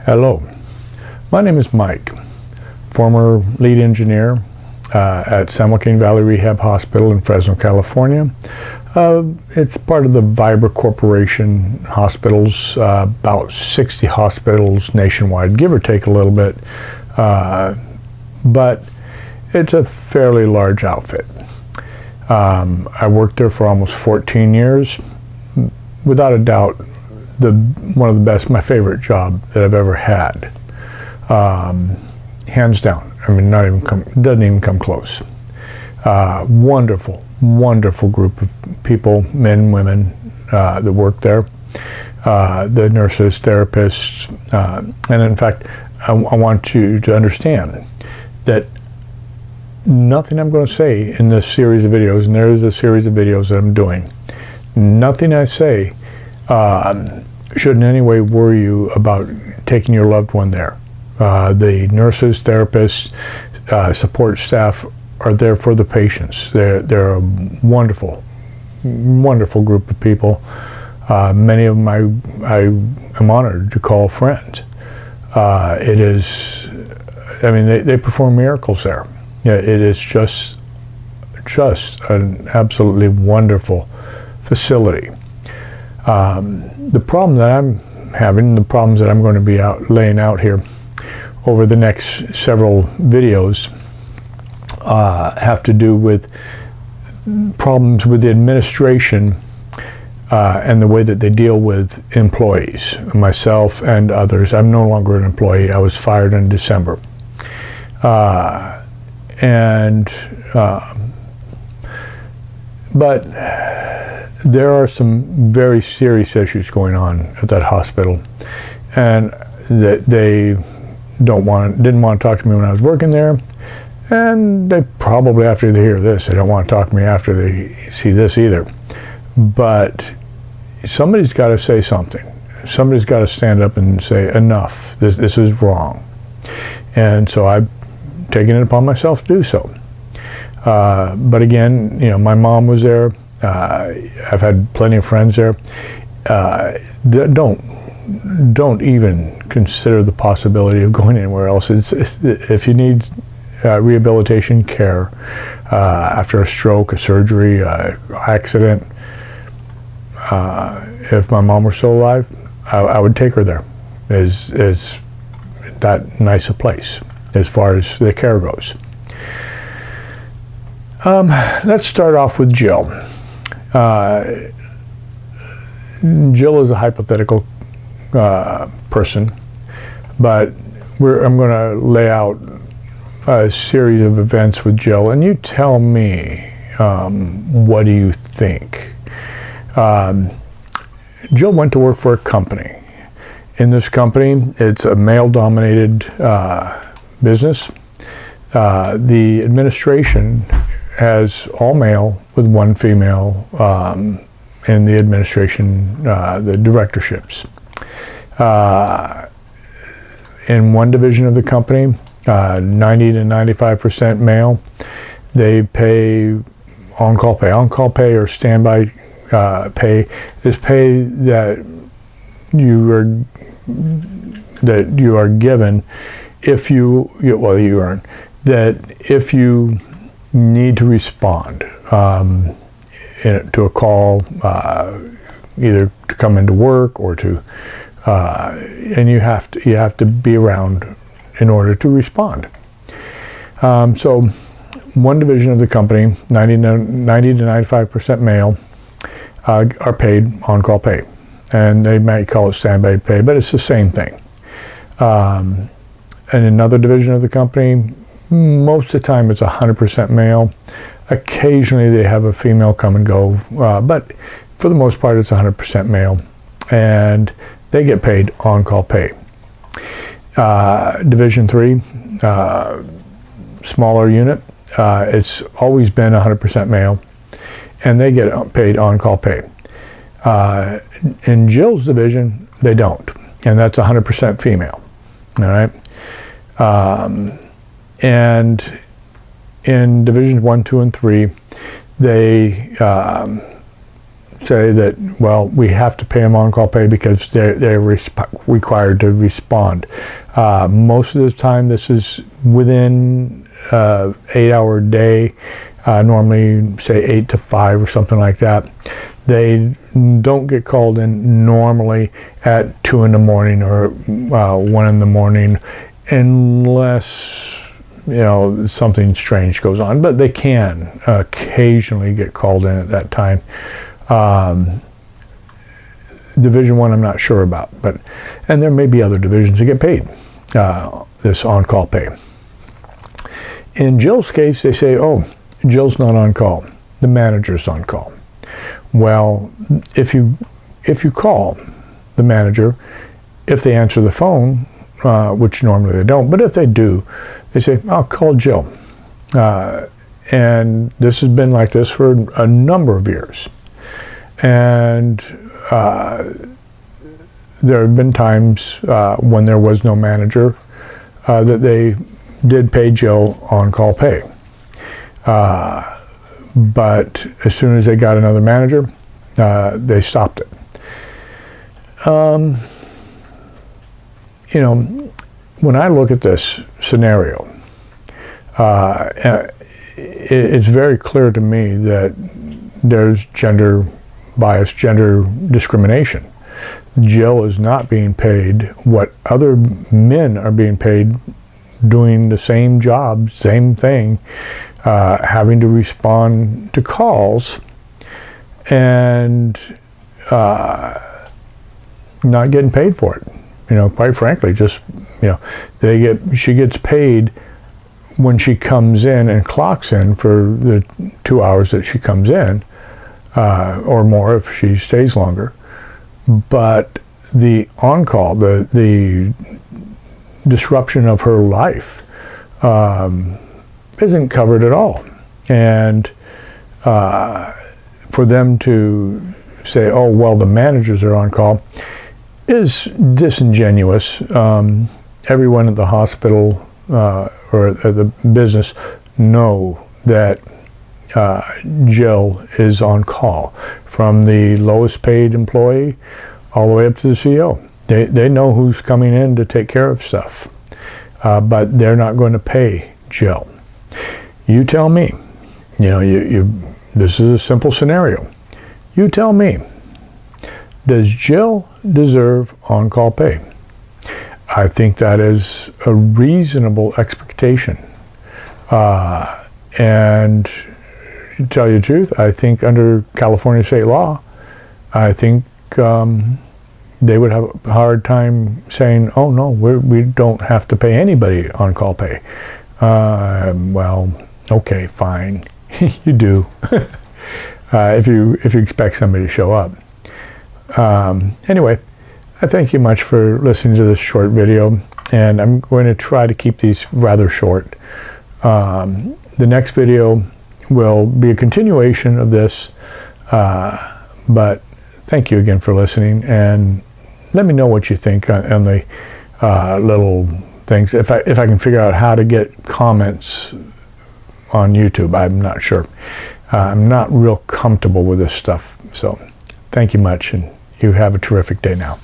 Hello, my name is Mike, former lead engineer at San Joaquin Valley Rehab Hospital in Fresno, California. It's part of the Vibra Corporation hospitals, about 60 hospitals nationwide, give or take a little bit, but it's a fairly large outfit. I worked there for almost 14 years. Without a doubt, one of the best, my favorite job that I've ever had. Hands down. I mean, doesn't even come close. Wonderful, wonderful group of people, men and women that work there. The nurses, therapists, and in fact, I want you to understand that nothing I'm going to say in this series of videos, and there is a series of videos that I'm doing, nothing I say should in any way worry you about taking your loved one there. The nurses, therapists, support staff are there for the patients. They're a wonderful, wonderful group of people. Many of them I am honored to call friends. It is, I mean, they perform miracles there. Yeah, it is just an absolutely wonderful facility. The problem that I'm having, the problems that I'm going to be laying out here over the next several videos have to do with problems with the administration and the way that they deal with employees, myself and others. I'm no longer an employee. I was fired in December. But there are some very serious issues going on at that hospital, and that they didn't want to talk to me when I was working there, and they probably, after they hear this, they don't want to talk to me after they see this either. But somebody's got to say something. Somebody's got to stand up and say, enough, this is wrong. And so I've taken it upon myself to do so. But again, you know, my mom was there. I've had plenty of friends there. Don't even consider the possibility of going anywhere else. If you need rehabilitation care after a stroke, a surgery, accident, if my mom were still alive, I would take her there. Is that nice a place as far as the care goes? Let's start off with Jill. Jill is a hypothetical person, but I'm going to lay out a series of events with Jill, and you tell me, what do you think? Jill went to work for a company. In this company, it's a male-dominated business. The administration has all male with one female in the administration, the directorships. In one division of the company, 90 to 95% male. They pay on-call pay. On-call pay or standby pay is pay that you are given if you earn, that if you need to respond to a call, either to come into work or to, and you have to be around in order to respond. So one division of the company, 90 to 95% male, are paid on-call pay, and they might call it standby pay, but it's the same thing. And another division of the company, most of the time it's 100% male. Occasionally they have a female come and go, but for the most part it's 100% male, and they get paid on-call pay. Division 3, smaller unit, it's always been 100% male, and they get paid on-call pay. In Jill's division, they don't, and that's 100% female. All right. And in divisions 1, 2, and 3, they say that, well, we have to pay them on-call pay because they're required to respond. Most of the time, this is within 8-hour day, normally say 8 to 5 or something like that. They don't get called in normally at 2 in the morning or 1 in the morning, unless something strange goes on, but they can occasionally get called in at that time. Division 1, I'm not sure about, and there may be other divisions that get paid this on-call pay. In Jill's case, they say, oh, Jill's not on call, the manager's on call. Well, if you call the manager, if they answer the phone, which normally they don't, but if they do, they say, I'll call Jill. And this has been like this for a number of years. And there have been times when there was no manager that they did pay Jill on-call pay. But as soon as they got another manager, they stopped it. When I look at this scenario, it's very clear to me that there's gender bias, gender discrimination. Jill is not being paid what other men are being paid doing the same job, same thing, having to respond to calls and not getting paid for it. Quite frankly, she gets paid when she comes in and clocks in for the 2 hours that she comes in, or more if she stays longer. But the on-call, the disruption of her life isn't covered at all. And for them to say, oh, well, the managers are on call, is disingenuous. Everyone at the hospital or at the business know that Jill is on call, from the lowest paid employee all the way up to the CEO. They know who's coming in to take care of stuff, but they're not going to pay Jill. You tell me. This is a simple scenario. You tell me. Does Jill deserve on-call pay? I think that is a reasonable expectation. And to tell you the truth, I think under California state law, I think they would have a hard time saying, oh no, we don't have to pay anybody on-call pay. Well, okay, fine. You do. If you expect somebody to show up. Anyway, I thank you much for listening to this short video, and I'm going to try to keep these rather short. The next video will be a continuation of this, but thank you again for listening, and let me know what you think on the little things. If I can figure out how to get comments on YouTube, I'm not sure. I'm not real comfortable with this stuff. So thank you much, and you have a terrific day now.